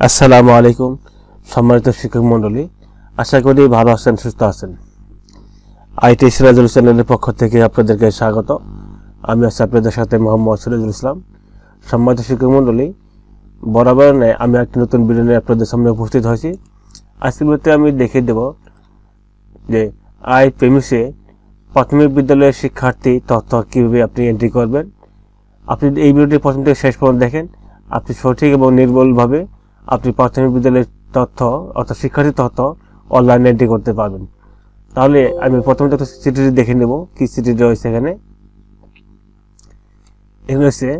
আসসালামু আলাইকুম সম্মানিত শিক্ষক মণ্ডলী, আশা করি ভালো আছেন, সুস্থ আছেন। আইটি সিরাজুল চ্যানেলের পক্ষ থেকে আপনাদেরকে স্বাগত। আমি আছি আপনাদের সাথে মোহাম্মদ সিরাজুল ইসলাম। সম্মানিত শিক্ষক মণ্ডলী, বরাবর নয় আমি একটি নতুন ভিডিও নিয়ে আপনাদের সামনে উপস্থিত হয়েছি। আজকের ভিডিওতে আমি দেখিয়ে দেব যে প্রেমিসে প্রাথমিক বিদ্যালয়ের শিক্ষার্থী তথ্য কীভাবে আপনি এন্ট্রি করবেন। আপনি এই ভিডিওটি প্রথম থেকে শেষ পর্যন্ত দেখেন, আপনি সঠিক এবং নির্ভুলভাবে আপনি প্রাথমিক বিদ্যালয়ের তথ্য অর্থাৎ শিক্ষার্থী তথ্য অনলাইনে এন্ট্রি করতে পারবেন। তাহলে আমি প্রথমে একটা চিঠিটি দেখে নেব, কি চিঠিটি রয়েছে এখানে। এখানে হচ্ছে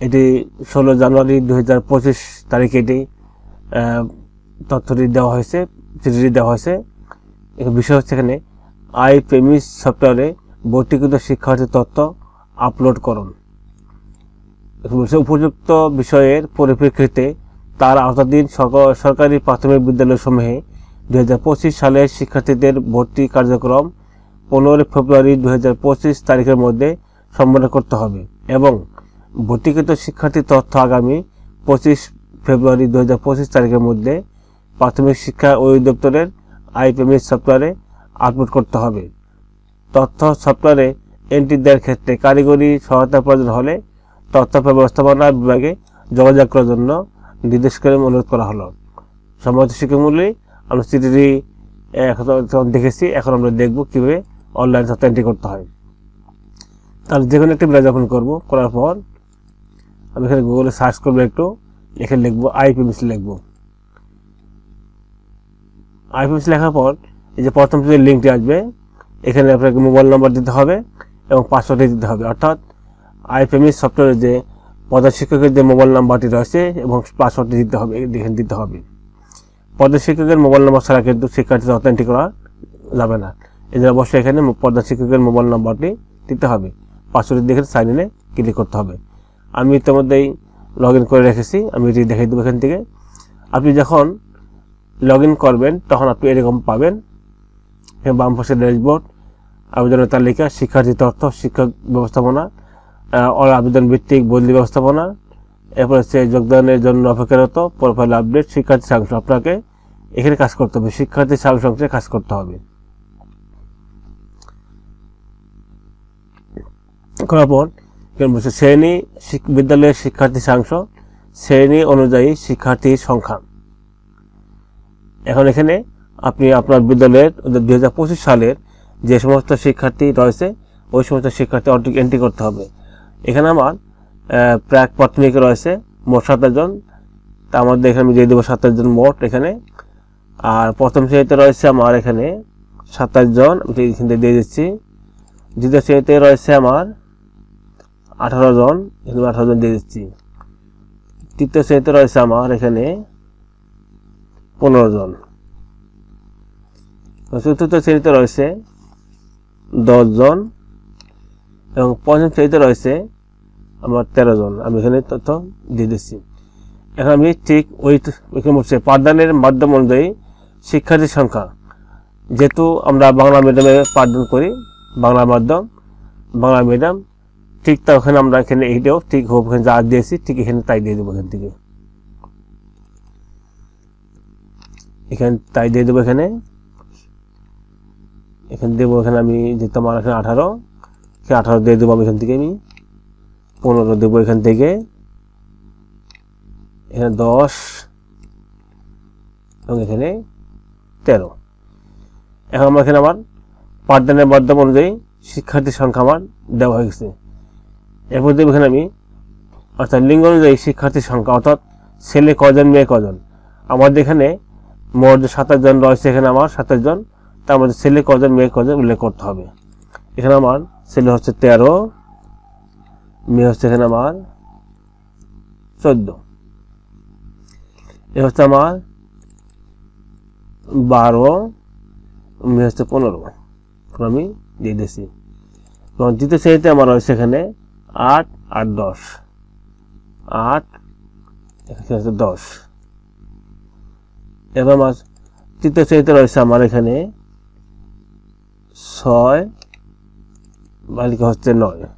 এটি 16 জানুয়ারি 2025 তারিখে এটি তথ্যটি দেওয়া হয়েছে, চিঠিটি দেওয়া হয়েছে। বিষয় হচ্ছে এখানে প্রেমিস সফটওয়্যারে ভর্তিকৃত শিক্ষার্থী তথ্য আপলোড করুন। উপযুক্ত বিষয়ের পরিপ্রেক্ষিতে তার আওতাধীন সরকারি প্রাথমিক বিদ্যালয়সমূহে 2025 সালের শিক্ষার্থীদের ভর্তি কার্যক্রম 15 ফেব্রুয়ারি 2025 তারিখের মধ্যে সম্পন্ন করতে হবে এবং ভর্তিকৃত শিক্ষার্থী তথ্য আগামী 25 ফেব্রুয়ারি 2025 তারিখের মধ্যে প্রাথমিক শিক্ষা অধিদপ্তরের প্রেমিস সফটওয়্যারে আপলোড করতে হবে। তথ্য সফটওয়্যারে এন্ট্রি দেওয়ার ক্ষেত্রে কারিগরি সহায়তা প্রয়োজন হলে তথ্য ব্যবস্থাপনা বিভাগে যোগাযোগ করার জন্য নির্দেশ করে অনুরোধ করা হলো। সম্মানিত শিক্ষামূল্যে আমরা চিঠিটি এখন দেখেছি, এখন আমরা দেখব কীভাবে অনলাইন তথ্য এন্ট্রি করতে হয়। তাহলে যে কোনো একটি ব্রাউজার ওপেন করবো, করার পর আমি এখানে গুগলে সার্চ করবো, একটু এখানে লিখবো প্রেমিস লিখবো। প্রেমিস লেখার পর এই যে প্রথম যে লিঙ্কটি আসবে, এখানে আপনাকে মোবাইল নাম্বার দিতে হবে এবং পাসওয়ার্ডটি দিতে হবে। অর্থাৎ প্রেমিস সফটওয়্যারের যে প্রধান শিক্ষকের যে মোবাইল নাম্বারটি রয়েছে এবং পাসওয়ার্ডটি দিতে হবে, এখানে দিতে হবে। প্রধান শিক্ষকের মোবাইল নাম্বার ছাড়া কিন্তু শিক্ষার্থী তথ্য এন্ট্রি করা যাবে না। এই জন্য অবশ্যই এখানে প্রধান শিক্ষকের মোবাইল নাম্বারটি দিতে হবে, পাসওয়ার্ড দেখে সাইন ইনে ক্লিক করতে হবে। আমি ইতিমধ্যেই লগ ইন করে রেখেছি, আমি এটি দেখিয়ে দেবো। এখান থেকে আপনি যখন লগ ইন করবেন তখন আপনি এরকম পাবেন, বাম পাশে ড্যাশবোর্ড, আবেদনের তালিকা, শিক্ষার্থী তথ্য, শিক্ষক ব্যবস্থাপনা, আবেদন ভিত্তিক বদলি ব্যবস্থাপনা, এরপর হচ্ছে যোগদানের জন্য অপেক্ষারত, প্রোফাইল আপডেট, শিক্ষার্থী সাংস। আপনাকে এখানে কাজ করতে হবে, শিক্ষার্থী সাংস অংশে কাজ করতে হবে। করার পর শ্রেণী বিদ্যালয়ের শিক্ষার্থী সাংস, শ্রেণী অনুযায়ী শিক্ষার্থীর সংখ্যা। এখন এখানে আপনি আপনার বিদ্যালয়ের 2025 সালের যে সমস্ত শিক্ষার্থী রয়েছে ওই সমস্ত শিক্ষার্থী এন্ট্রি করতে হবে। এখানে আমার প্রাক প্রাথমিক রয়েছে মোট 27 জন, তার মধ্যে এখানে আমি দিয়ে দেবো 27 জন মোট এখানে। আর প্রথম শ্রেণীতে রয়েছে আমার এখানে 27 জন, আমি এখানে দিয়ে দিচ্ছি। দ্বিতীয় শ্রেণীতে রয়েছে আমার 18 জন, এখানে 18 জন দিয়ে দিচ্ছি। তৃতীয় শ্রেণীতে রয়েছে আমার এখানে 15 জন। চতুর্থ শ্রেণীতে রয়েছে 10 জন এবং পঞ্চম শ্রেণীতে রয়েছে আমার 13 জন। আমি এখানে তথ্য দিয়ে দিচ্ছি। এখন আমি ঠিক পাঠদানের মাধ্যম অনুযায়ী শিক্ষার্থীর সংখ্যা, যেহেতু আমরা বাংলা মিডিয়ামে পাঠদান করি, বাংলা মাধ্যম, বাংলা মিডিয়াম, ঠিক তা ওখানে আমরা এখানে এইটাও ঠিক হোক, ওখানে যা দিয়েছি ঠিক এখানে তাই দিয়ে দেবো। এখান থেকে এখানে তাই দিয়ে দেবো। এখানে দেবো, এখানে আমি যেহেতু আমার এখানে 18 দিয়ে দেবো। আমি এখান থেকে আমি 15 দেবো। এখান থেকে এখানে 10 এবং এখানে 13। এখন আমার এখানে আমার পাঠদানের মাধ্যম অনুযায়ী শিক্ষার্থীর সংখ্যা আমার দেওয়া হয়ে গেছে। এরপর দেবো এখানে আমি অর্থাৎ লিঙ্গ অনুযায়ী শিক্ষার্থীর সংখ্যা, অর্থাৎ ছেলে কজন মেয়ে কজন। আমাদের এখানে মোট 27 জন রয়েছে, এখানে আমার 27 জন, তার মধ্যে ছেলে কজন মেয়ে কজন উল্লেখ করতে হবে। এখানে আমার ছেলে হচ্ছে 13, মেয়ে হচ্ছে এখানে আমার 14, এ হচ্ছে আমার 12, মেয়ে হচ্ছে 15। আমি দিয়ে দিয়েছি। এবং দ্বিতীয় শ্রেণীতে আমার রয়েছে এখানে 8 আর 10, 8 এখানে হচ্ছে 10। এবার আমার তৃতীয় শ্রেণীতে রয়েছে আমার এখানে 6, বালিকা হচ্ছে 9।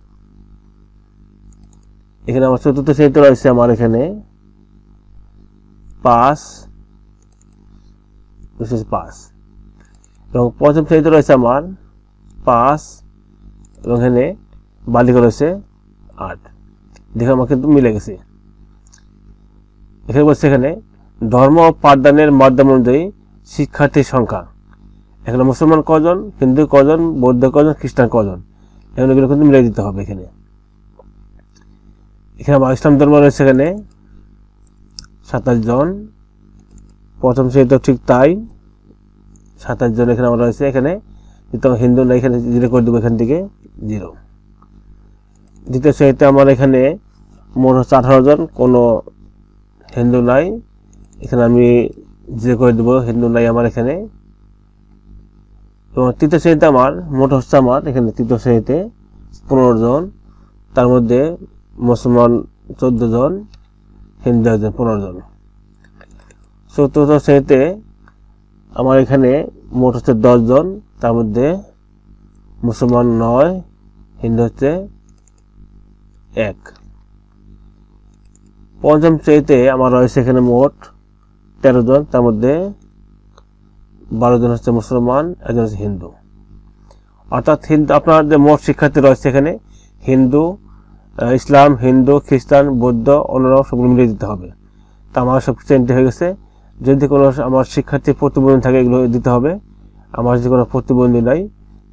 এখানে আমার চতুর্থ শ্রেণীতে রয়েছে আমার এখানে 5 5 এবং পঞ্চম শ্রেণীতে রয়েছে আমার 5 এবং এখানে বালিকা রয়েছে 8। দেখে আমার কিন্তু মিলে গেছে। এখানে বলছে এখানে ধর্ম পাঠদানের মাধ্যম অনুযায়ী শিক্ষার্থীর সংখ্যা, এখানে মুসলমান কজন, হিন্দু কজন, বৌদ্ধ কজন, খ্রিস্টান কজন, এগুলো কিন্তু মিলে দিতে হবে। এখানে আমার ইসলাম ধর্ম রয়েছে এখানে 27 জন, প্রথম শ্রেণীতে ঠিক তাই 27 জন এখানে আমার রয়েছে। এখানে হিন্দু না, এখানে 0 করে দেবো, এখান থেকে 0। দ্বিতীয় শ্রেণীতে আমার এখানে মোট হচ্ছে 18 জন, কোনো হিন্দু নাই, এখানে আমি 0 করে দেবো, হিন্দু নাই আমার এখানে। এবং তৃতীয় শ্রেণীতে আমার মোট হচ্ছে আমার এখানে তৃতীয় শ্রেণীতে 15 জন, তার মধ্যে মুসলমান 14 জন, হিন্দু 15 জন। চতুর্থ শ্রেণীতে আমার এখানে মোট হচ্ছে 10 জন, তার মধ্যে মুসলমান 9, হিন্দু হচ্ছে 1। পঞ্চম শ্রেণীতে আমার রয়েছে এখানে মোট 13 জন, তার মধ্যে 12 জন হচ্ছে মুসলমান, 1 জন হচ্ছে হিন্দু। অর্থাৎ আপনার যে মোট শিক্ষার্থী রয়েছে এখানে হিন্দু, ইসলাম, হিন্দু, খ্রিস্টান, বৌদ্ধ, অন্যান্য সবগুলো মিলিয়ে দিতে হবে। তা আমার সব শ্রেণীতে হয়ে গেছে। যদি কোনো আমার শিক্ষার্থী প্রতিবন্ধী থাকে এগুলো দিতে হবে। আমার যদি কোনো প্রতিবন্ধী নাই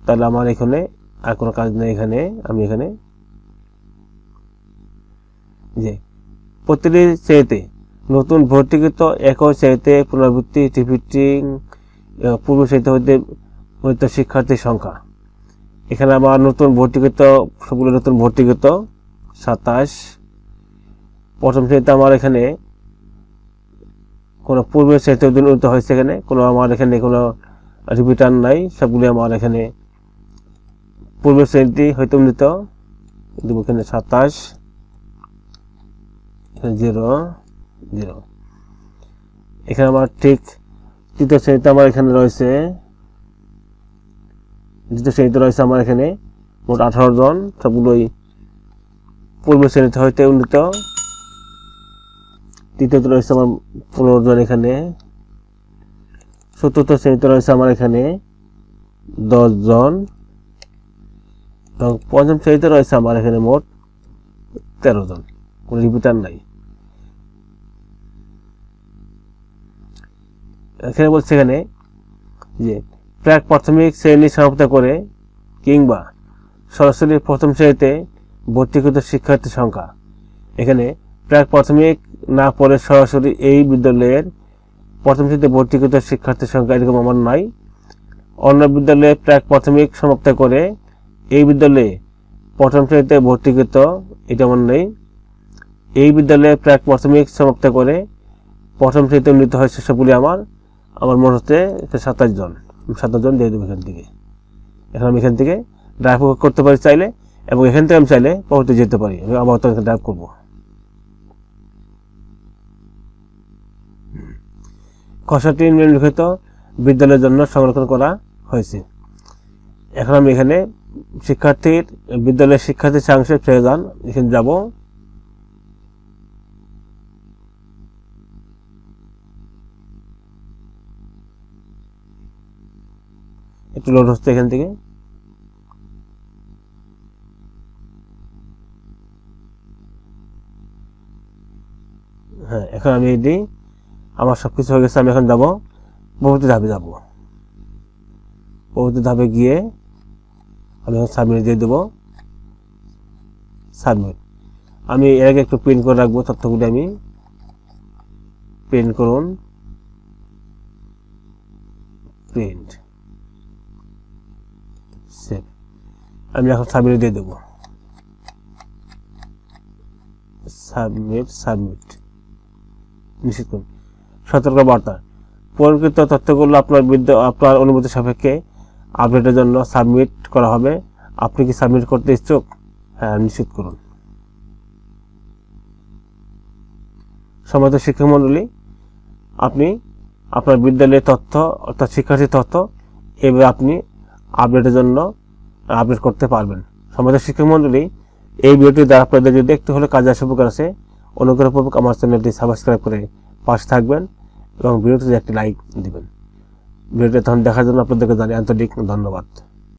তাহলে আমার এখানে আর কোনো কাজ নেই। এখানে আমি এখানে যে প্রতিটি শ্রেণীতে নতুন ভর্তিকৃত একই শ্রেণীতে পুনরাবৃত্তি রিপিটিং পূর্ব শ্রেণীতে হইতে শিক্ষার্থীর সংখ্যা, এখানে আমার নতুন ভর্তিকৃত সবগুলো নতুন ভর্তিকৃত 27। প্রথম শ্রেণীতে আমার এখানে কোনো পূর্বের শ্রেণীতে উন্নীত হয়েছে, এখানে কোনো আমার এখানে কোনো রিপিটার নাই, সবগুলি আমার এখানে পূর্বের শ্রেণীতে হয়তো উন্নীত দেবো। এখানে 27 0 0। এখানে আমার ঠিক তৃতীয় শ্রেণীতে আমার এখানে রয়েছে, দ্বিতীয় শ্রেণীতে রয়েছে আমার এখানে মোট 18 জন, সবগুলোই পূর্ব শ্রেণীতে হইতে উন্নীত। তৃতীয়তে রয়েছে আমার 15 জন এখানে। চতুর্থ শ্রেণীতে রয়েছে আমার এখানে 10 জন এবং পঞ্চম শ্রেণীতে রয়েছে আমার এখানে মোট 13 জন, কোনো রিপিটার নাই। এখানে বলছে এখানে যে প্রাক প্রাথমিক শ্রেণী সমাপ্ত করে কিংবা সরাসরি প্রথম শ্রেণীতে ভর্তিকৃত শিক্ষার্থীর সংখ্যা, এখানে প্রাক প্রাথমিক না পড়ে সরাসরি এই বিদ্যালয়ের প্রথম শ্রেণীতে ভর্তিকৃত শিক্ষার্থীর সংখ্যা এরকম আমার নাই। অন্য বিদ্যালয়ে প্রাক প্রাথমিক সমাপ্ত করে এই বিদ্যালয়ে প্রথম শ্রেণীতে ভর্তিকৃত, এটা আমার নেই। এই বিদ্যালয়ে প্রাক প্রাথমিক সমাপ্ত করে প্রথম শ্রেণীতে উন্নীত হয় সেসবগুলি আমার মোট হচ্ছে 27 জন। 27 জন দিয়ে দেবো এখান থেকে। এখন আমি এখান থেকে ড্রাইভ করতে পারি চাইলে, এবং এখান থেকে আমি চাইলে পরবর্তী যেতে পারি, আমি আবার তো ড্রাইভ করবো। খসড়াটি নিম্নলিখিত বিদ্যালয়ের জন্য সংরক্ষণ করা হয়েছে। এখন আমি এখানে বিদ্যালয়ের শিক্ষার্থীর সাংসের প্রয়োজন, এখানে যাব। একটু লোড হচ্ছে এখান থেকে। হ্যাঁ, এখন আমি এটি আমার সবকিছু হয়ে গেছে। আমি এখন যাব পরবর্তী ধাপে যাব। পরবর্তী ধাপে গিয়ে আমি এখন সাবমিট দিয়ে দেবো। সাবমিট। আমি এর আগে একটু প্রিন্ট করে রাখবো তথ্যগুলি। আমি প্রিন্ট করুন, প্রিন্ট, সেভ। আমি এখন সাবমিট দিয়ে দেবো। সাবমিট, সাবমিট নিশ্চিত করুন। সতর্ক বার্তা, পূরণকৃত তথ্যগুলো আপনার অনুমতি সাপেক্ষে আপডেটের জন্য সাবমিট করা হবে। আপনি কি সাবমিট করতে ইচ্ছুক? হ্যাঁ, নিশ্চিত করুন। সম্মানিত শিক্ষক মণ্ডলী, আপনি আপনার বিদ্যালয়ের তথ্য অর্থাৎ শিক্ষার্থীর তথ্য এভাবে আপনি আপডেটের জন্য আপডেট করতে পারবেন। সম্মানিত শিক্ষক মণ্ডলী, এই ভিডিওটি দ্বারা আপনাদের যদি একটু হলে কাজে আসার উপকার আছে, অনুগ্রহপূর্বক আমার চ্যানেলটি সাবস্ক্রাইব করে পাশে থাকবেন এবং ভিডিওতে একটি লাইক দিবেন। ভিডিওটি তখন দেখার জন্য আপনাদেরকে জানাই আন্তরিক ধন্যবাদ।